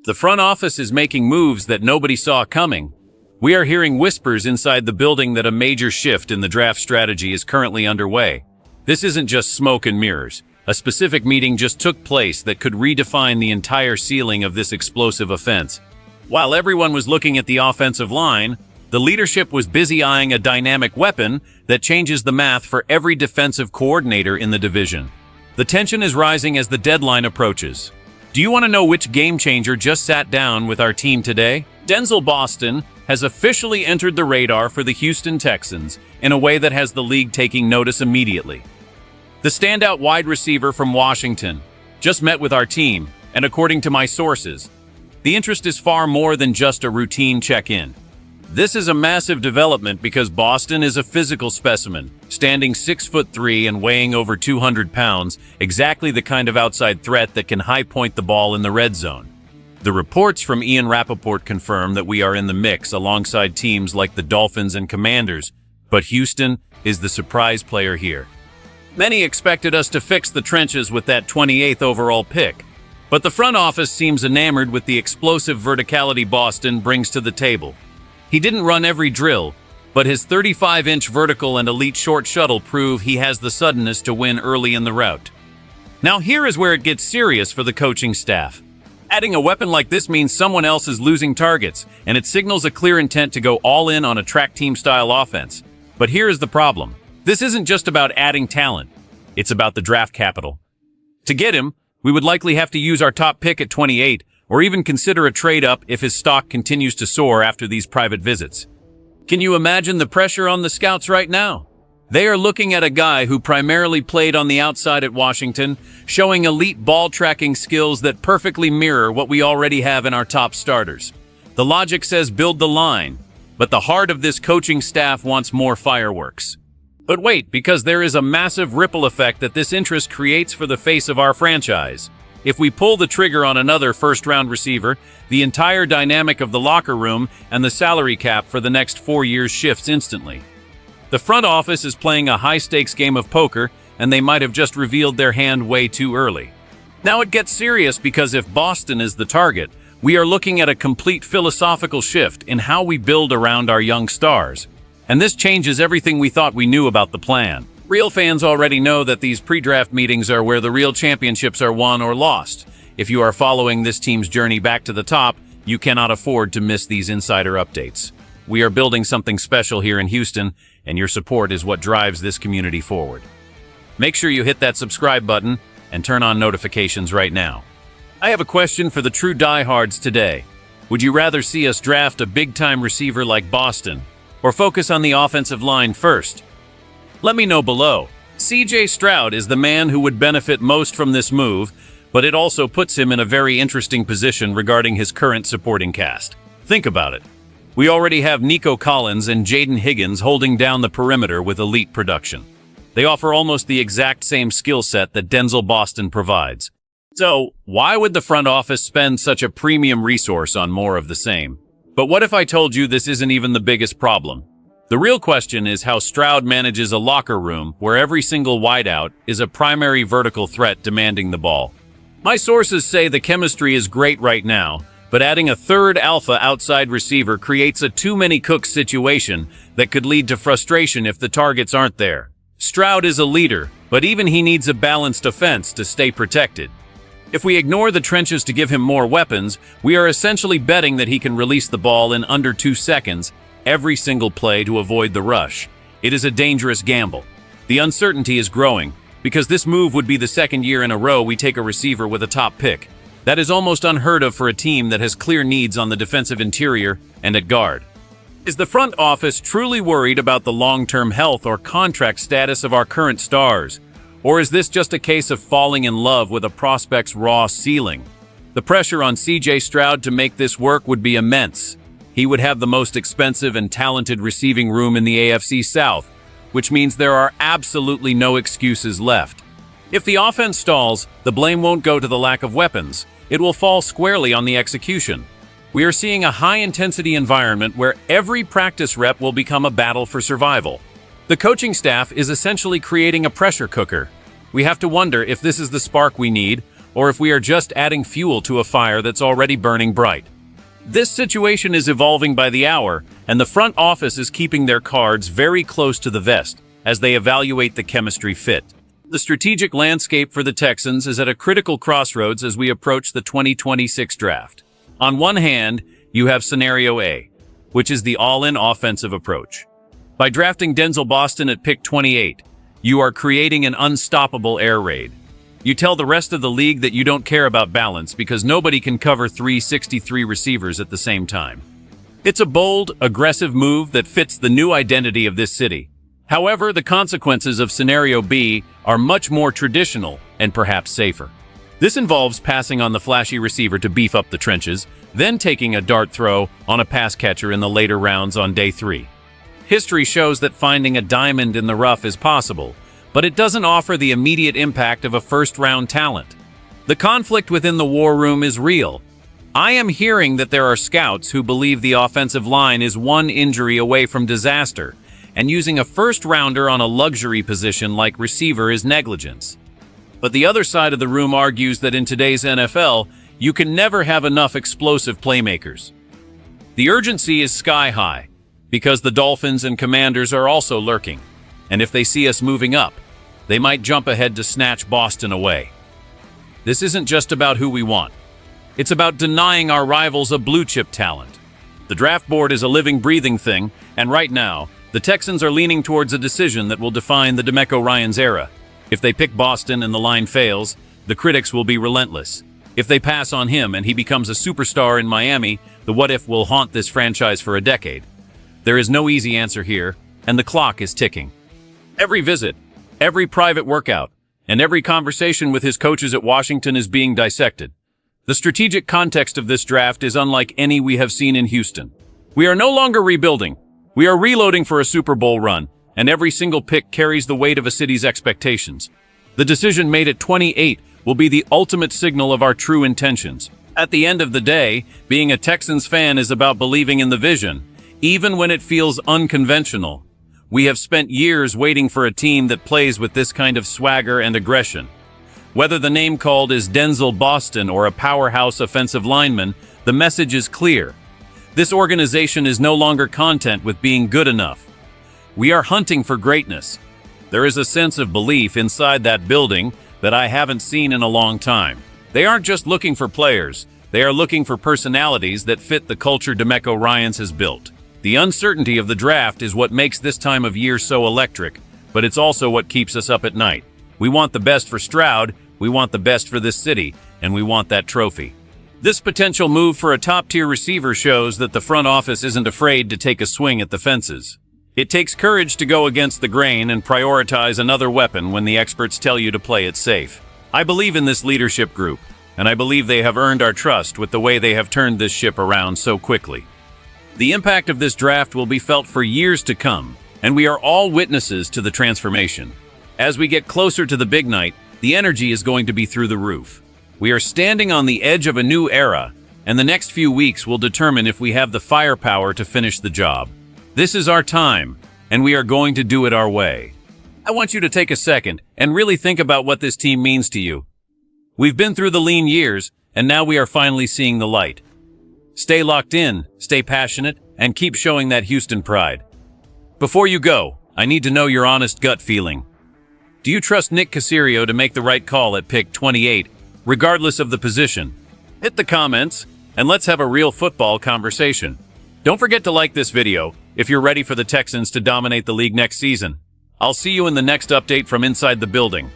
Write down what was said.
The front office is making moves that nobody saw coming. We are hearing whispers inside the building that a major shift in the draft strategy is currently underway. This isn't just smoke and mirrors. A specific meeting just took place that could redefine the entire ceiling of this explosive offense. While everyone was looking at the offensive line, the leadership was busy eyeing a dynamic weapon that changes the math for every defensive coordinator in the division. The tension is rising as the deadline approaches. Do you want to know which game changer just sat down with our team today? Denzel Boston has officially entered the radar for the Houston Texans in a way that has the league taking notice immediately. The standout wide receiver from Washington just met with our team, and according to my sources, the interest is far more than just a routine check-in. This is a massive development because Boston is a physical specimen, standing 6'3" and weighing over 200 pounds, exactly the kind of outside threat that can high-point the ball in the red zone. The reports from Ian Rappaport confirm that we are in the mix alongside teams like the Dolphins and Commanders, but Houston is the surprise player here. Many expected us to fix the trenches with that 28th overall pick, but the front office seems enamored with the explosive verticality Boston brings to the table. He didn't run every drill, but his 35-inch vertical and elite short shuttle prove he has the suddenness to win early in the route. Now here is where it gets serious for the coaching staff. Adding a weapon like this means someone else is losing targets, and it signals a clear intent to go all in on a track team style offense. But here is the problem. This isn't just about adding talent. It's about the draft capital. To get him, we would likely have to use our top pick at 28, or even consider a trade-up if his stock continues to soar after these private visits. Can you imagine the pressure on the scouts right now? They are looking at a guy who primarily played on the outside at Washington, showing elite ball-tracking skills that perfectly mirror what we already have in our top starters. The logic says build the line, but the heart of this coaching staff wants more fireworks. But wait, because there is a massive ripple effect that this interest creates for the face of our franchise. If we pull the trigger on another first-round receiver, the entire dynamic of the locker room and the salary cap for the next 4 years shifts instantly. The front office is playing a high-stakes game of poker, and they might have just revealed their hand way too early. Now it gets serious because if Boston is the target, we are looking at a complete philosophical shift in how we build around our young stars. And this changes everything we thought we knew about the plan. Real fans already know that these pre-draft meetings are where the real championships are won or lost. If you are following this team's journey back to the top, you cannot afford to miss these insider updates. We are building something special here in Houston, and your support is what drives this community forward. Make sure you hit that subscribe button and turn on notifications right now. I have a question for the true diehards today. Would you rather see us draft a big-time receiver like Boston, or focus on the offensive line first? Let me know below. CJ Stroud is the man who would benefit most from this move, but it also puts him in a very interesting position regarding his current supporting cast. Think about it. We already have Nico Collins and Jaden Higgins holding down the perimeter with elite production. They offer almost the exact same skill set that Denzel Boston provides. So, why would the front office spend such a premium resource on more of the same? But what if I told you this isn't even the biggest problem? The real question is how Stroud manages a locker room where every single wideout is a primary vertical threat demanding the ball. My sources say the chemistry is great right now, but adding a third alpha outside receiver creates a too-many-cooks situation that could lead to frustration if the targets aren't there. Stroud is a leader, but even he needs a balanced offense to stay protected. If we ignore the trenches to give him more weapons, we are essentially betting that he can release the ball in under 2 seconds every single play to avoid the rush. It is a dangerous gamble. The uncertainty is growing, because this move would be the second year in a row we take a receiver with a top pick. That is almost unheard of for a team that has clear needs on the defensive interior and at guard. Is the front office truly worried about the long-term health or contract status of our current stars? Or is this just a case of falling in love with a prospect's raw ceiling? The pressure on CJ Stroud to make this work would be immense. He would have the most expensive and talented receiving room in the AFC South, which means there are absolutely no excuses left. If the offense stalls, the blame won't go to the lack of weapons. It will fall squarely on the execution. We are seeing a high-intensity environment where every practice rep will become a battle for survival. The coaching staff is essentially creating a pressure cooker. We have to wonder if this is the spark we need, or if we are just adding fuel to a fire that's already burning bright. This situation is evolving by the hour, and the front office is keeping their cards very close to the vest as they evaluate the chemistry fit. The strategic landscape for the Texans is at a critical crossroads as we approach the 2026 draft. On one hand, you have Scenario A, which is the all-in offensive approach. By drafting Denzel Boston at pick 28, you are creating an unstoppable air raid. You tell the rest of the league that you don't care about balance because nobody can cover 363 receivers at the same time. It's a bold, aggressive move that fits the new identity of this city. However, the consequences of Scenario B are much more traditional and perhaps safer. This involves passing on the flashy receiver to beef up the trenches, then taking a dart throw on a pass catcher in the later rounds on day 3. History shows that finding a diamond in the rough is possible, but it doesn't offer the immediate impact of a first-round talent. The conflict within the war room is real. I am hearing that there are scouts who believe the offensive line is one injury away from disaster, and using a first-rounder on a luxury position like receiver is negligence. But the other side of the room argues that in today's NFL, you can never have enough explosive playmakers. The urgency is sky-high, because the Dolphins and Commanders are also lurking, and if they see us moving up, they might jump ahead to snatch Boston away. This isn't just about who we want. It's about denying our rivals a blue-chip talent. The draft board is a living, breathing thing, and right now, the Texans are leaning towards a decision that will define the DeMeco Ryans era. If they pick Boston and the line fails, the critics will be relentless. If they pass on him and he becomes a superstar in Miami, the what-if will haunt this franchise for a decade. There is no easy answer here, and the clock is ticking. Every visit, every private workout, and every conversation with his coaches at Washington is being dissected. The strategic context of this draft is unlike any we have seen in Houston. We are no longer rebuilding. We are reloading for a Super Bowl run, and every single pick carries the weight of a city's expectations. The decision made at 28 will be the ultimate signal of our true intentions. At the end of the day, being a Texans fan is about believing in the vision, even when it feels unconventional. We have spent years waiting for a team that plays with this kind of swagger and aggression. Whether the name called is Denzel Boston or a powerhouse offensive lineman, the message is clear. This organization is no longer content with being good enough. We are hunting for greatness. There is a sense of belief inside that building that I haven't seen in a long time. They aren't just looking for players, they are looking for personalities that fit the culture DeMeco Ryans has built. The uncertainty of the draft is what makes this time of year so electric, but it's also what keeps us up at night. We want the best for Stroud, we want the best for this city, and we want that trophy. This potential move for a top-tier receiver shows that the front office isn't afraid to take a swing at the fences. It takes courage to go against the grain and prioritize another weapon when the experts tell you to play it safe. I believe in this leadership group, and I believe they have earned our trust with the way they have turned this ship around so quickly. The impact of this draft will be felt for years to come, and we are all witnesses to the transformation. As we get closer to the big night, the energy is going to be through the roof. We are standing on the edge of a new era, and the next few weeks will determine if we have the firepower to finish the job. This is our time, and we are going to do it our way. I want you to take a second and really think about what this team means to you. We've been through the lean years, and now we are finally seeing the light. Stay locked in, stay passionate, and keep showing that Houston pride. Before you go, I need to know your honest gut feeling. Do you trust Nick Caserio to make the right call at pick 28, regardless of the position? Hit the comments, and let's have a real football conversation. Don't forget to like this video if you're ready for the Texans to dominate the league next season. I'll see you in the next update from inside the building.